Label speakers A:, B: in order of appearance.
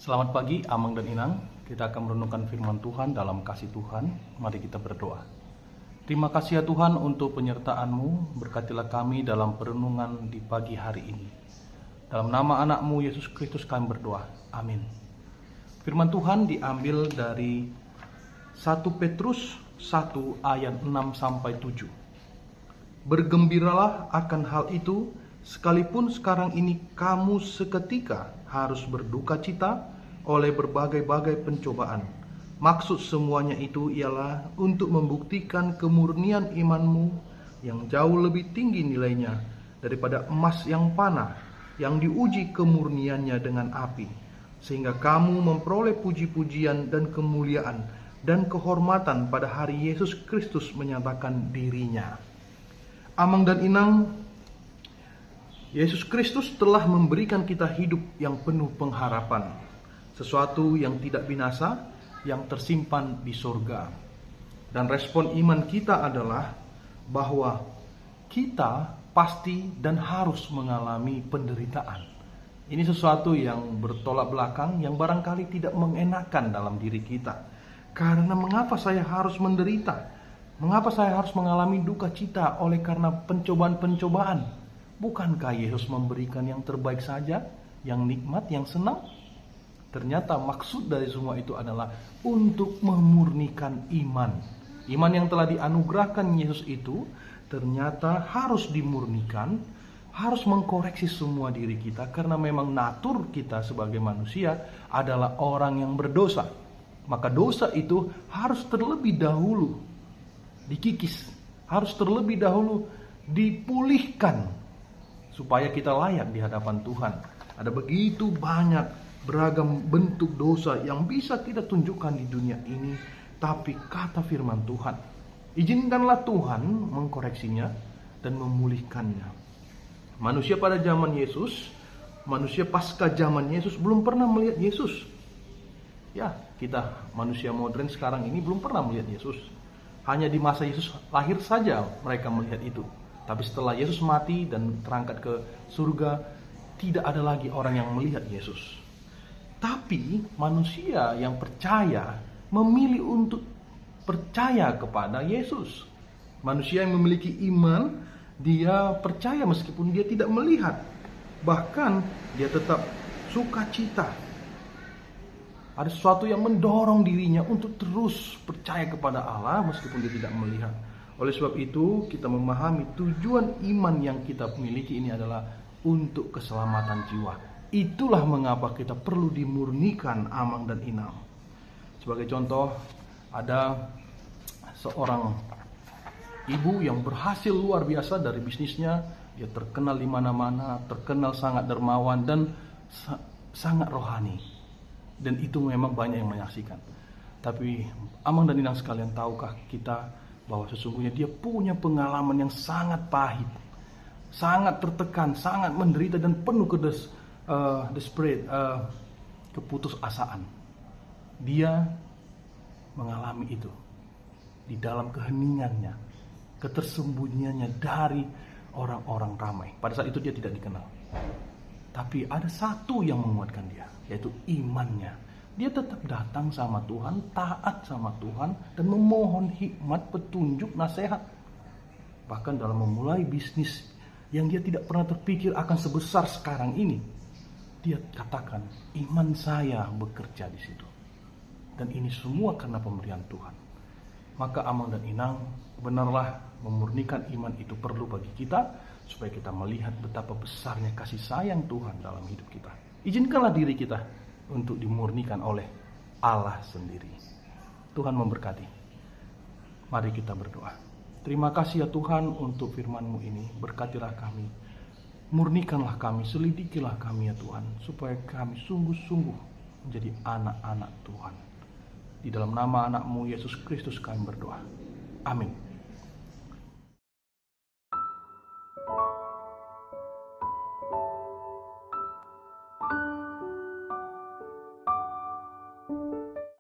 A: Selamat pagi, Amang dan Inang. Kita akan merenungkan firman Tuhan dalam kasih Tuhan. Mari kita berdoa. Terima kasih ya Tuhan untuk penyertaan-Mu. Berkatilah kami dalam perenungan di pagi hari ini. Dalam nama anak-Mu Yesus Kristus kami berdoa. Amin. Firman Tuhan diambil dari 1 Petrus 1 ayat 6-7. Bergembiralah akan hal itu, sekalipun sekarang ini kamu seketika harus berduka cita oleh berbagai-bagai pencobaan. Maksud semuanya itu ialah untuk membuktikan kemurnian imanmu yang jauh lebih tinggi nilainya daripada emas yang panah, yang diuji kemurniannya dengan api, sehingga kamu memperoleh puji-pujian dan kemuliaan dan kehormatan pada hari Yesus Kristus menyatakan dirinya. Amang dan Inang, Yesus Kristus telah memberikan kita hidup yang penuh pengharapan, sesuatu yang tidak binasa, yang tersimpan di surga. Dan respon iman kita adalah bahwa kita pasti dan harus mengalami penderitaan. Ini sesuatu yang bertolak belakang, yang barangkali tidak mengenakan dalam diri kita. Karena mengapa saya harus menderita? Mengapa saya harus mengalami duka cita oleh karena pencobaan-pencobaan? Bukankah Yesus memberikan yang terbaik saja, yang nikmat, yang senang? Ternyata maksud dari semua itu adalah untuk memurnikan iman. Iman yang telah dianugerahkan Yesus itu ternyata harus dimurnikan, harus mengkoreksi semua diri kita, karena memang natur kita sebagai manusia adalah orang yang berdosa. Maka dosa itu harus terlebih dahulu dikikis, harus terlebih dahulu dipulihkan supaya kita layak di hadapan Tuhan. Ada begitu banyak beragam bentuk dosa yang bisa kita tunjukkan di dunia ini, tapi kata firman Tuhan, izinkanlah Tuhan mengkoreksinya dan memulihkannya. Manusia pada zaman Yesus, manusia pasca zaman Yesus belum pernah melihat Yesus. Ya, kita manusia modern sekarang ini belum pernah melihat Yesus. Hanya di masa Yesus lahir saja mereka melihat itu. Tapi setelah Yesus mati dan terangkat ke surga, tidak ada lagi orang yang melihat Yesus. Tapi manusia yang percaya memilih untuk percaya kepada Yesus. Manusia yang memiliki iman, dia percaya meskipun dia tidak melihat. Bahkan dia tetap sukacita. Ada sesuatu yang mendorong dirinya untuk terus percaya kepada Allah meskipun dia tidak melihat. Oleh sebab itu kita memahami tujuan iman yang kita miliki ini adalah untuk keselamatan jiwa. Itulah mengapa kita perlu dimurnikan, Amang dan Inang. Sebagai contoh, ada seorang ibu yang berhasil luar biasa dari bisnisnya. Dia terkenal di mana-mana, terkenal sangat dermawan dan sangat rohani. Dan itu memang banyak yang menyaksikan. Tapi Amang dan Inang sekalian, tahukah kita bahwa sesungguhnya dia punya pengalaman yang sangat pahit, sangat tertekan, sangat menderita dan penuh keputusasaan. Dia mengalami itu di dalam keheningannya, ketersembunyiannya dari orang-orang ramai. Pada saat itu dia tidak dikenal. Tapi ada satu yang menguatkan dia, yaitu imannya. Dia tetap datang sama Tuhan, taat sama Tuhan, dan memohon hikmat, petunjuk, nasihat. Bahkan dalam memulai bisnis yang dia tidak pernah terpikir akan sebesar sekarang ini, dia katakan, iman saya bekerja di situ. Dan ini semua karena pemberian Tuhan. Maka Amang dan Inang, benarlah memurnikan iman itu perlu bagi kita, supaya kita melihat betapa besarnya kasih sayang Tuhan dalam hidup kita. Izinkanlah diri kita untuk dimurnikan oleh Allah sendiri. Tuhan memberkati. Mari kita berdoa. Terima kasih ya Tuhan untuk firman-Mu ini. Berkatilah kami. Murnikanlah kami, selidikilah kami ya Tuhan, supaya kami sungguh-sungguh menjadi anak-anak Tuhan. Di dalam nama anak-Mu Yesus Kristus kami berdoa. Amin.